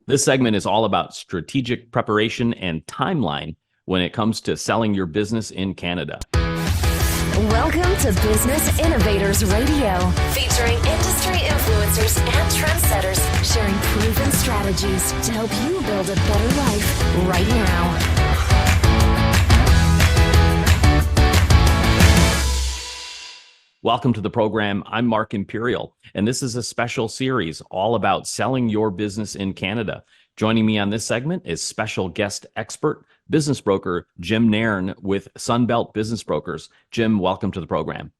This segment is all about strategic preparation and timeline when it comes to selling your business in Canada. Welcome to Business Innovators Radio, featuring industry influencers and trendsetters sharing proven strategies to help you build a better life right now. Welcome to the program. I'm Mark Imperial, and this is a special series all about selling your business in Canada. Joining me on this segment is special guest expert, business broker Jim Nairn with Sunbelt Business Brokers. Jim, welcome to the program.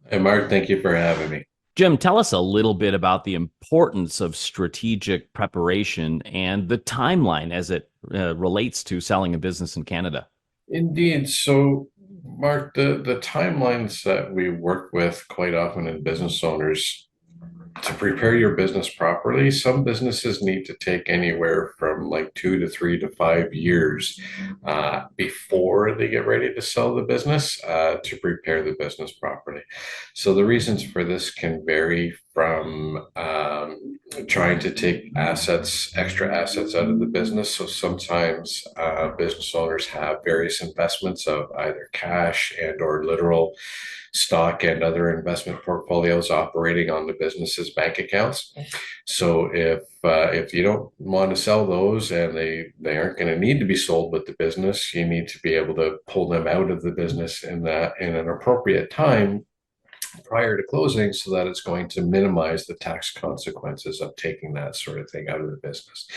Hey, Mark, thank you for having me. Jim, tell us a little bit about the importance of strategic preparation and the timeline as it relates to selling a business in Canada. Indeed. So, Mark, the timelines that we work with quite often in business owners to prepare your business properly, some businesses need to take anywhere from like 2 to 3 to 5 years before they get ready to sell the business to prepare the business properly. So the reasons for this can vary from trying to take extra assets out of the business. So sometimes business owners have various investments of either cash and or literal stock and other investment portfolios operating on the business's bank accounts. So if you don't want to sell those and they aren't going to need to be sold with the business, you need to be able to pull them out of the business in an appropriate time prior to closing so that it's going to minimize the tax consequences of taking that sort of thing out of the business.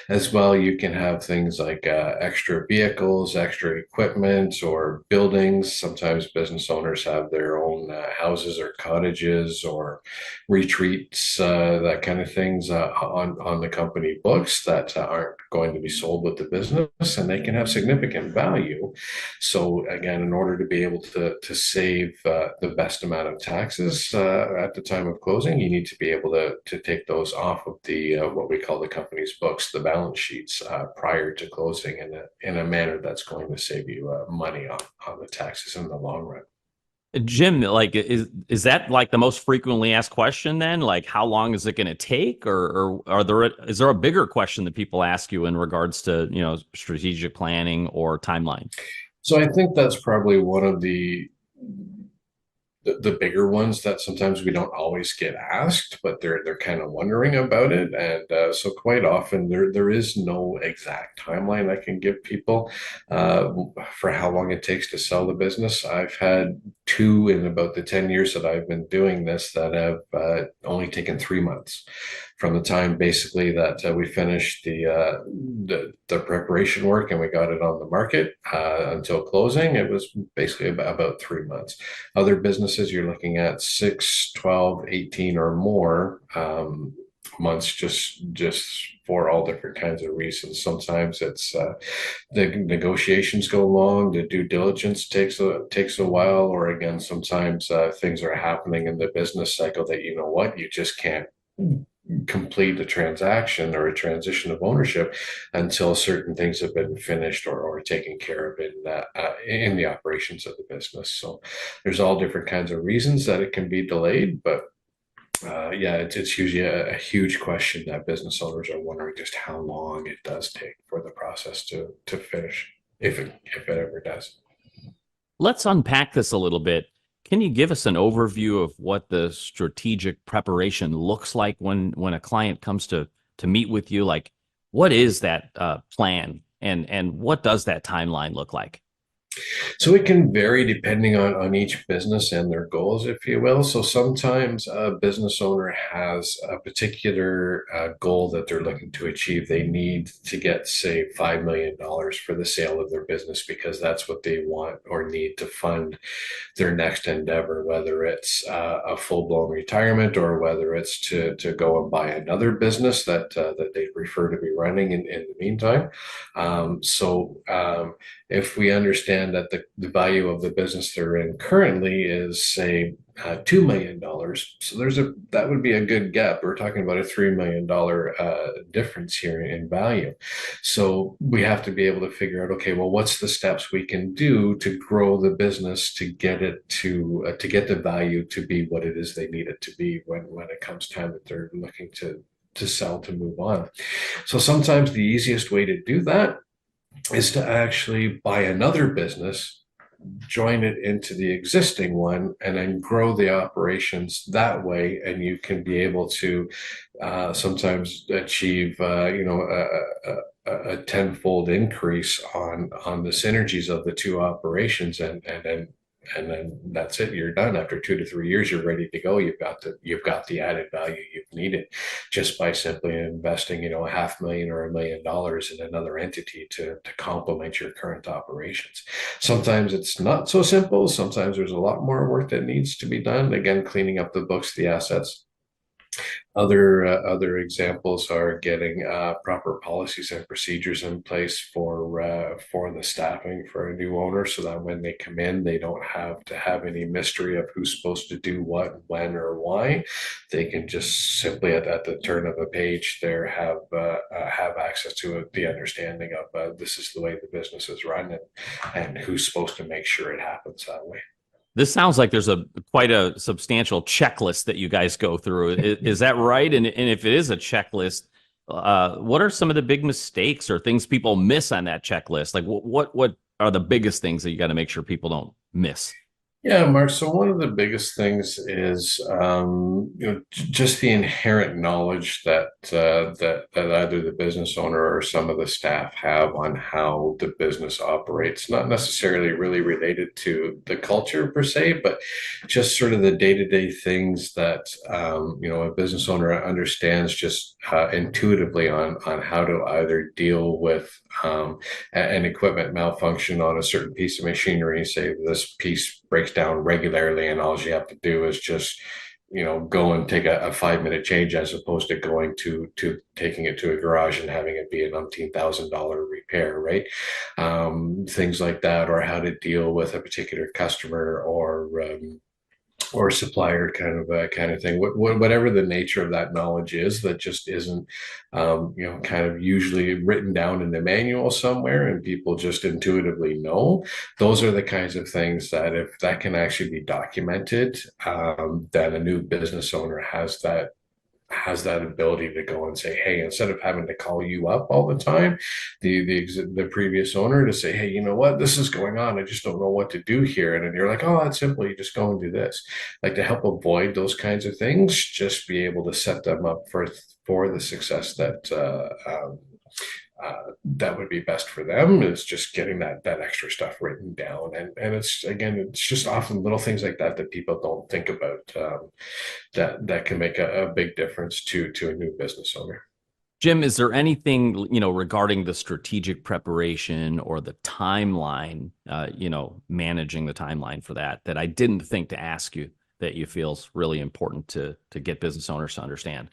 As well, you can have things like extra vehicles, extra equipment, or buildings. Sometimes business owners have their own houses or cottages or retreats, that kind of things on the company books that aren't going to be sold with the business, and they can have significant value. So again, in order to be able to save the best amount of taxes at the time of closing, you need to be able to take those off of the what we call the company's books, the balance sheets, prior to closing in a manner that's going to save you money on the taxes in the long run. Jim, like, is that like the most frequently asked question then? Like, how long is it going to take, or is there a bigger question that people ask you in regards to, strategic planning or timeline? So I think that's probably one of the bigger ones that sometimes we don't always get asked, but they're kind of wondering about it. And so quite often there is no exact timeline I can give people for how long it takes to sell the business. I've had two in about the 10 years that I've been doing this that have only taken 3 months from the time basically that we finished the preparation work and we got it on the market until closing. It was basically about 3 months. Other businesses, you're looking at 6, 12, 18 or more months, just for all different kinds of reasons. Sometimes it's the negotiations go long, the due diligence takes a while, or again, sometimes things are happening in the business cycle that you just can't complete a transaction or a transition of ownership until certain things have been finished or taken care of in the operations of the business. So there's all different kinds of reasons that it can be delayed, but it's usually a huge question that business owners are wondering just how long it does take for the process to finish, if it ever does. Let's unpack this a little bit. Can you give us an overview of what the strategic preparation looks like when a client comes to meet with you? Like, what is that plan, and what does that timeline look like? So it can vary depending on each business and their goals, if you will. So sometimes a business owner has a particular goal that they're looking to achieve. They need to get, say, $5 million for the sale of their business because that's what they want or need to fund their next endeavor, whether it's a full-blown retirement or whether it's to go and buy another business that they prefer to be running in the meantime. If we understand that the value of the business they're in currently is, say, $2 million, so that would be a good gap. We're talking about a $3 million difference here in value. So we have to be able to figure out, okay, well, what's the steps we can do to grow the business to get it to get the value to be what it is they need it to be when it comes time that they're looking to to sell to move on. So sometimes the easiest way to do that is to actually buy another business, join it into the existing one, and then grow the operations that way. And you can be able to sometimes achieve, a tenfold increase on the synergies of the two operations, and then that's it. You're done. After 2 to 3 years, you're ready to go. You've got the added value you've needed just by simply investing, $500,000 or $1 million in another entity to complement your current operations. Sometimes it's not so simple. Sometimes there's a lot more work that needs to be done. Again, cleaning up the books, the assets. Other examples are getting proper policies and procedures in place for the staffing for a new owner, so that when they come in, they don't have to have any mystery of who's supposed to do what, when, or why. They can just simply at the turn of a page there have access to the understanding of this is the way the business is run, and who's supposed to make sure it happens that way. This sounds like there's quite a substantial checklist that you guys go through. Is that right? And if it is a checklist, what are some of the big mistakes or things people miss on that checklist? Like what are the biggest things that you got to make sure people don't miss? Yeah, Mark. So one of the biggest things is, just the inherent knowledge that either the business owner or some of the staff have on how the business operates. Not necessarily really related to the culture per se, but just sort of the day-to-day things that a business owner understands just intuitively on how to either deal with an equipment malfunction on a certain piece of machinery. Say this piece breaks down regularly, and all you have to do is just go and take a 5 minute change, as opposed to going to taking it to a garage and having it be an $10,000 repair, right? Things like that, or how to deal with a particular customer or supplier kind of thing. Whatever the nature of that knowledge is, that just isn't kind of usually written down in the manual somewhere, and people just intuitively know. Those are the kinds of things that, if that can actually be documented, that a new business owner has that ability to go and say, hey, instead of having to call you up all the time, the previous owner, to say, hey, you know what, this is going on, I just don't know what to do here. And then you're like, oh, that's simple, you just go and do this. Like, to help avoid those kinds of things, just be able to set them up for the success that would be best for them, is just getting that extra stuff written down. And it's just often little things like that people don't think about, that can make a big difference to a new business owner. Jim, is there anything, regarding the strategic preparation or the timeline, managing the timeline for that I didn't think to ask you, that you feel is really important to get business owners to understand?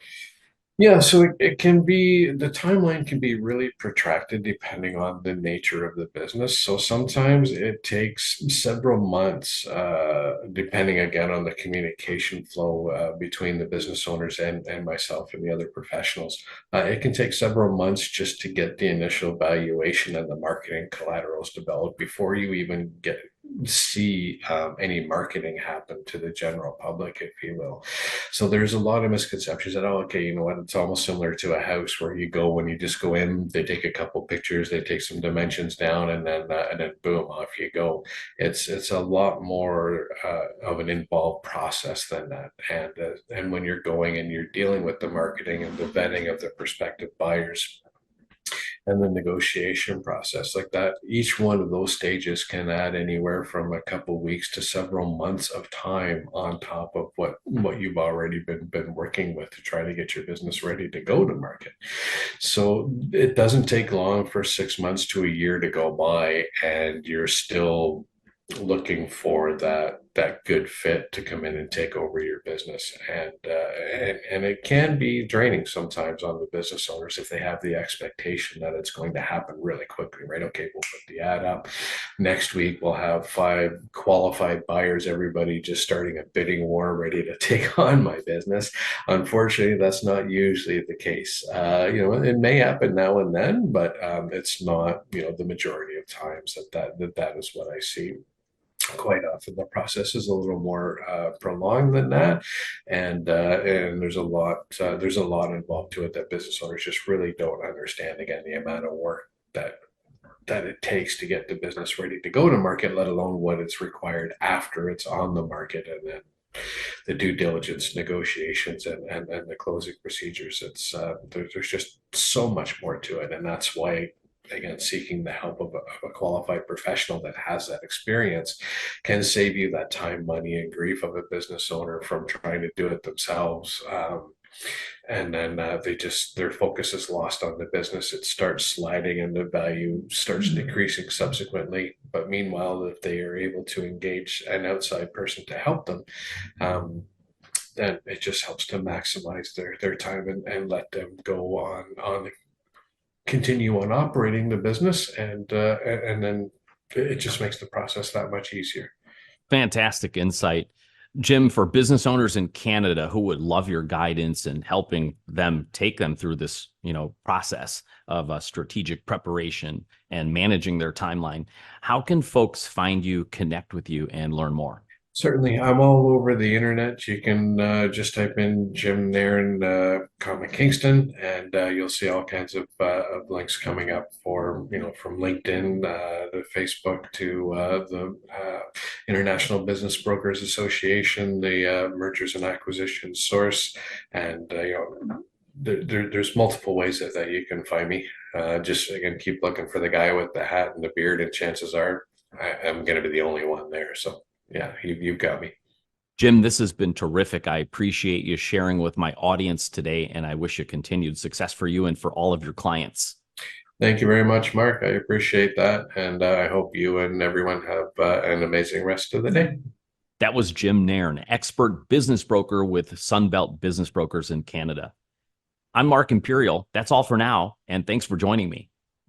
Yeah, so it can be, the timeline can be really protracted depending on the nature of the business. So sometimes it takes several months, depending again on the communication flow between the business owners and myself and the other professionals. It can take several months just to get the initial valuation and the marketing collaterals developed before you even see any marketing happen to the general public, if you will. So there's a lot of misconceptions that, oh, okay, you know what, it's almost similar to a house where you go, when you just go in, they take a couple pictures, they take some dimensions down, and then boom, off you go. It's a lot more of an involved process than that. And when you're going and you're dealing with the marketing and the vetting of the prospective buyers and the negotiation process like that, each one of those stages can add anywhere from a couple of weeks to several months of time on top of what you've already been working with to try to get your business ready to go to market. So it doesn't take long for 6 months to a year to go by, and you're still looking for that good fit to come in and take over your business. And it can be draining sometimes on the business owners if they have the expectation that it's going to happen really quickly, right? Okay, we'll put the ad up next week, we'll have 5 qualified buyers, everybody just starting a bidding war ready to take on my business. Unfortunately, that's not usually the case. It may happen now and then, but it's not the majority of times that is what I see. quite often the process is a little more prolonged than that, and there's a lot involved to it that business owners just really don't understand. Again, the amount of work that it takes to get the business ready to go to market, let alone what it's required after it's on the market, and then the due diligence negotiations and the closing procedures. There's just so much more to it, and that's why, again, seeking the help of a qualified professional that has that experience can save you that time, money, and grief of a business owner from trying to do it themselves. And then their focus is lost on the business. It starts sliding and the value starts decreasing subsequently. But meanwhile, if they are able to engage an outside person to help them, then it just helps to maximize their time and let them go on continue on operating the business, and then it just makes the process that much easier. Fantastic insight. Jim, for business owners in Canada who would love your guidance in helping them take them through this, process of strategic preparation and managing their timeline, how can folks find you, connect with you, and learn more? Certainly, I'm all over the internet. You can just type in Jim Nairn, Kingston, and you'll see all kinds of links coming up for, from LinkedIn to Facebook to the International Business Brokers Association, the Mergers and Acquisitions Source, and there's multiple ways that you can find me. Just again, keep looking for the guy with the hat and the beard, and chances are I'm going to be the only one there. So. Yeah, you've got me. Jim, this has been terrific. I appreciate you sharing with my audience today, and I wish you continued success for you and for all of your clients. Thank you very much, Mark. I appreciate that. And I hope you and everyone have an amazing rest of the day. That was Jim Nairn, expert business broker with Sunbelt Business Brokers in Canada. I'm Mark Imperial. That's all for now, and thanks for joining me.